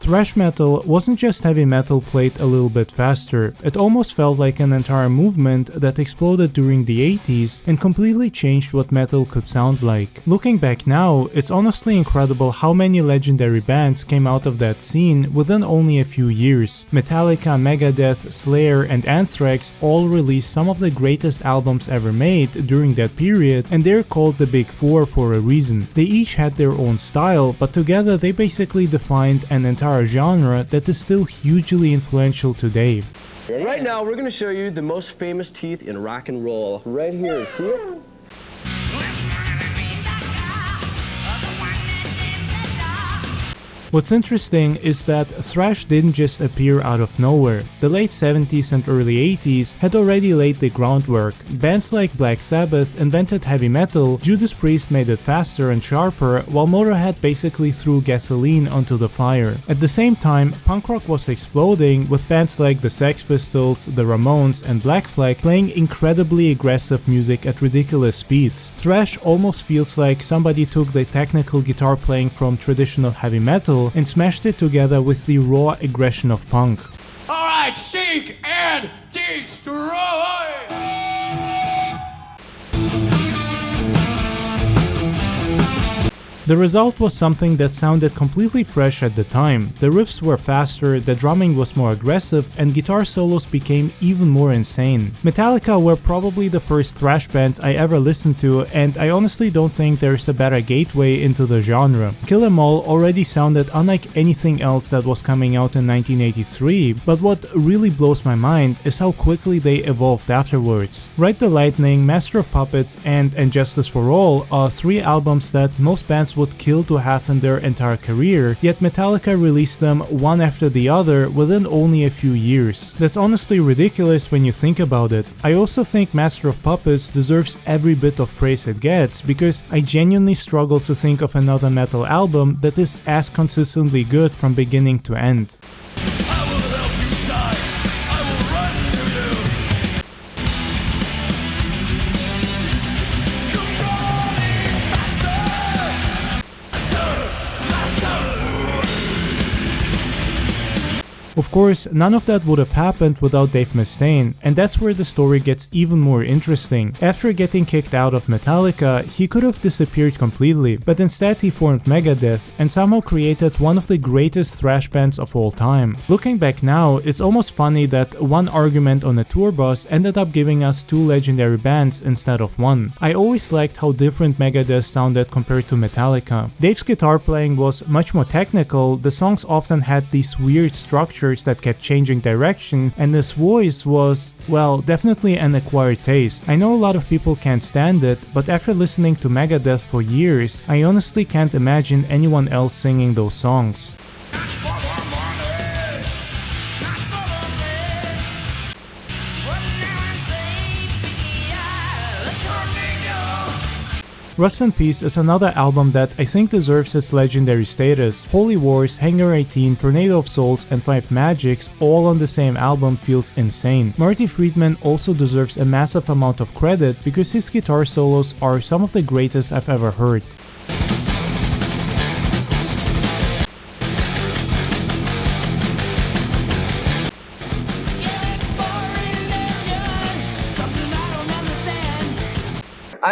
Thrash metal wasn't just heavy metal played a little bit faster, it almost felt like an entire movement that exploded during the 80s and completely changed what metal could sound like. Looking back now, it's honestly incredible how many legendary bands came out of that scene within only a few years. Metallica, Megadeth, Slayer, and Anthrax all released some of the greatest albums ever made during that period, and they're called the Big Four for a reason. They each had their own style, but together they basically defined an entire genre that is still hugely influential today. Right now, we're going to show you the most famous teeth in rock and roll. Right here, see it? What's interesting is that thrash didn't just appear out of nowhere. The late 70s and early 80s had already laid the groundwork. Bands like Black Sabbath invented heavy metal, Judas Priest made it faster and sharper, while Motorhead basically threw gasoline onto the fire. At the same time, punk rock was exploding, with bands like the Sex Pistols, the Ramones, and Black Flag playing incredibly aggressive music at ridiculous speeds. Thrash almost feels like somebody took the technical guitar playing from traditional heavy metal and smashed it together with the raw aggression of punk. Alright, seek and destroy! The result was something that sounded completely fresh at the time. The riffs were faster, the drumming was more aggressive, and guitar solos became even more insane. Metallica were probably the first thrash band I ever listened to, and I honestly don't think there's a better gateway into the genre. Kill 'Em All already sounded unlike anything else that was coming out in 1983, but what really blows my mind is how quickly they evolved afterwards. Ride the Lightning, Master of Puppets, and Justice for All are three albums that most bands would kill to have in their entire career, yet Metallica released them one after the other within only a few years. That's honestly ridiculous when you think about it. I also think Master of Puppets deserves every bit of praise it gets, because I genuinely struggle to think of another metal album that is as consistently good from beginning to end. Of course, none of that would have happened without Dave Mustaine, and that's where the story gets even more interesting. After getting kicked out of Metallica, he could have disappeared completely, but instead he formed Megadeth and somehow created one of the greatest thrash bands of all time. Looking back now, it's almost funny that one argument on a tour bus ended up giving us two legendary bands instead of one. I always liked how different Megadeth sounded compared to Metallica. Dave's guitar playing was much more technical, the songs often had these weird structures that kept changing direction, and his voice was, well, definitely an acquired taste. I know a lot of people can't stand it, but after listening to Megadeth for years, I honestly can't imagine anyone else singing those songs. Rust in Peace is another album that I think deserves its legendary status. Holy Wars, Hangar 18, Tornado of Souls, and Five Magics all on the same album feels insane. Marty Friedman also deserves a massive amount of credit because his guitar solos are some of the greatest I've ever heard.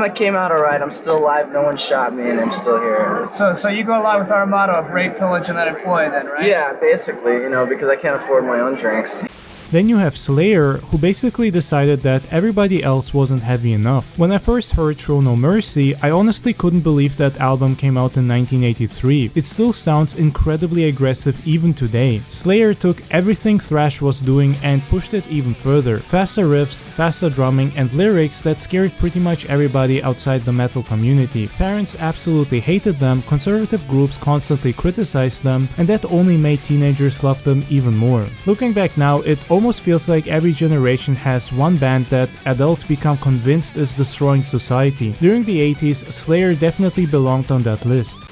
I came out alright, I'm still alive, no one shot me, and I'm still here. So you go along with our motto of rape, pillage, and then employ then, right? Yeah, basically, you know, because I can't afford my own drinks. Then you have Slayer, who basically decided that everybody else wasn't heavy enough. When I first heard Show No Mercy, I honestly couldn't believe that album came out in 1983. It still sounds incredibly aggressive even today. Slayer took everything thrash was doing and pushed it even further. Faster riffs, faster drumming, and lyrics that scared pretty much everybody outside the metal community. Parents absolutely hated them, conservative groups constantly criticized them, and that only made teenagers love them even more. Looking back now, it almost feels like every generation has one band that adults become convinced is destroying society. During the 80s, Slayer definitely belonged on that list.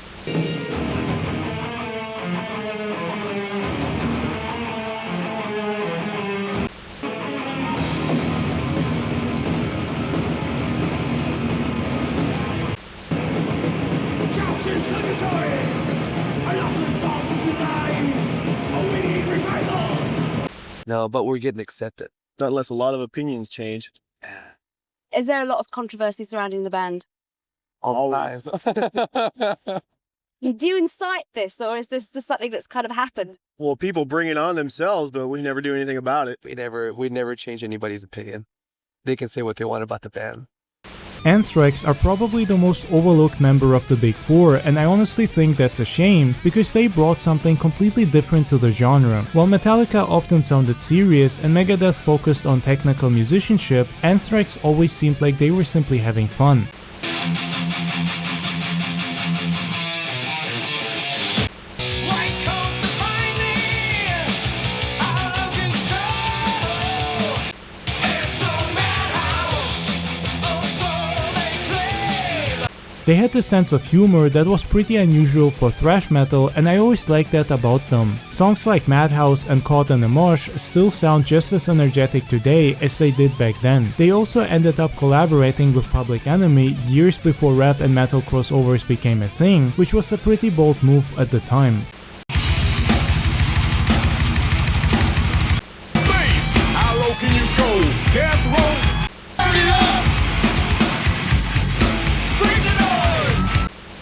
No, but we're getting accepted. Not unless a lot of opinions change. Is there a lot of controversy surrounding the band? All five. Do you incite this, or is this just something that's kind of happened? Well, people bring it on themselves, but we never do anything about it. We never change anybody's opinion. They can say what they want about the band. Anthrax are probably the most overlooked member of the Big Four, and I honestly think that's a shame because they brought something completely different to the genre. While Metallica often sounded serious and Megadeth focused on technical musicianship, Anthrax always seemed like they were simply having fun. They had this sense of humor that was pretty unusual for thrash metal, and I always liked that about them. Songs like Madhouse and Caught in a Mosh still sound just as energetic today as they did back then. They also ended up collaborating with Public Enemy years before rap and metal crossovers became a thing, which was a pretty bold move at the time. How low can you go? Death row?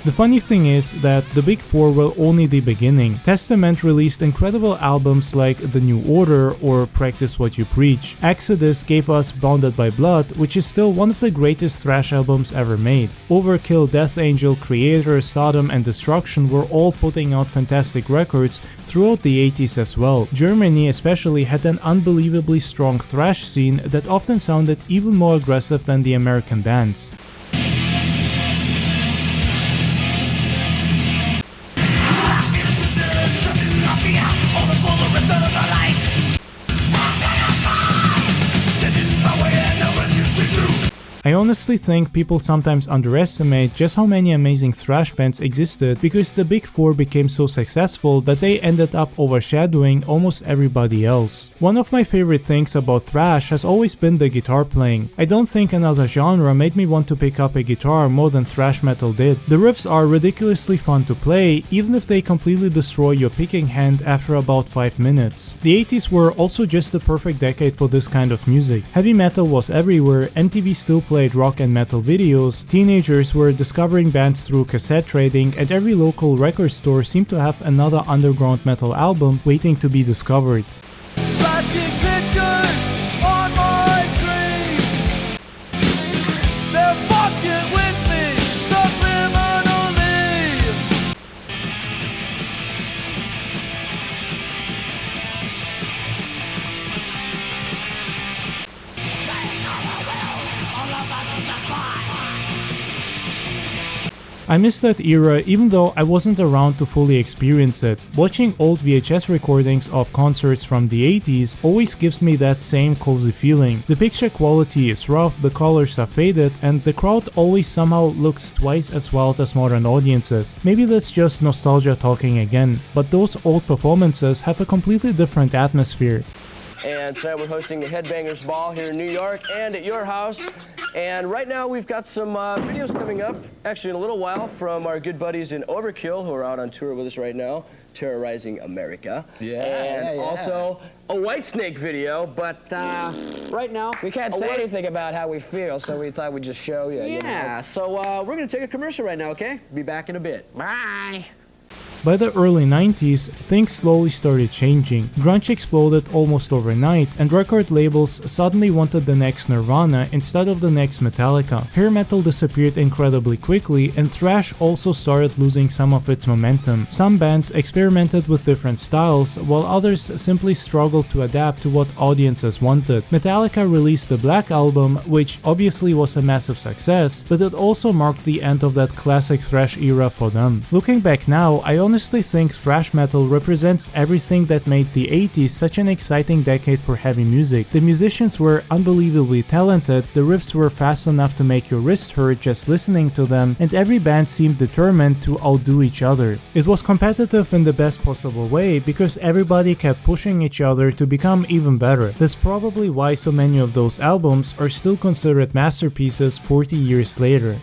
The funny thing is that the Big Four were only the beginning. Testament released incredible albums like The New Order or Practice What You Preach. Exodus gave us Bounded by Blood, which is still one of the greatest thrash albums ever made. Overkill, Death Angel, Creator, Sodom and Destruction were all putting out fantastic records throughout the 80s as well. Germany especially had an unbelievably strong thrash scene that often sounded even more aggressive than the American bands. I honestly think people sometimes underestimate just how many amazing thrash bands existed because the Big Four became so successful that they ended up overshadowing almost everybody else. One of my favorite things about thrash has always been the guitar playing. I don't think another genre made me want to pick up a guitar more than thrash metal did. The riffs are ridiculously fun to play, even if they completely destroy your picking hand after about 5 minutes. The 80s were also just the perfect decade for this kind of music. Heavy metal was everywhere, MTV still played rock and metal videos, teenagers were discovering bands through cassette trading, and every local record store seemed to have another underground metal album waiting to be discovered. I miss that era even though I wasn't around to fully experience it. Watching old VHS recordings of concerts from the 80s always gives me that same cozy feeling. The picture quality is rough, the colors are faded, and the crowd always somehow looks twice as wild as modern audiences. Maybe that's just nostalgia talking again, but those old performances have a completely different atmosphere. And tonight we're hosting the Headbangers Ball here in New York and at your house. And right now we've got some videos coming up, actually in a little while, from our good buddies in Overkill who are out on tour with us right now, terrorizing America. And also a Whitesnake video, but right now... We can't say anything about how we feel, so we thought we'd just show you. Yeah, so we're going to take a commercial right now, okay? Be back in a bit. Bye! By the early 90s, things slowly started changing. Grunge exploded almost overnight, and record labels suddenly wanted the next Nirvana instead of the next Metallica. Hair metal disappeared incredibly quickly, and thrash also started losing some of its momentum. Some bands experimented with different styles, while others simply struggled to adapt to what audiences wanted. Metallica released the Black Album, which obviously was a massive success, but it also marked the end of that classic thrash era for them. Looking back now, I honestly think thrash metal represents everything that made the 80s such an exciting decade for heavy music. The musicians were unbelievably talented, the riffs were fast enough to make your wrist hurt just listening to them, and every band seemed determined to outdo each other. It was competitive in the best possible way because everybody kept pushing each other to become even better. That's probably why so many of those albums are still considered masterpieces 40 years later.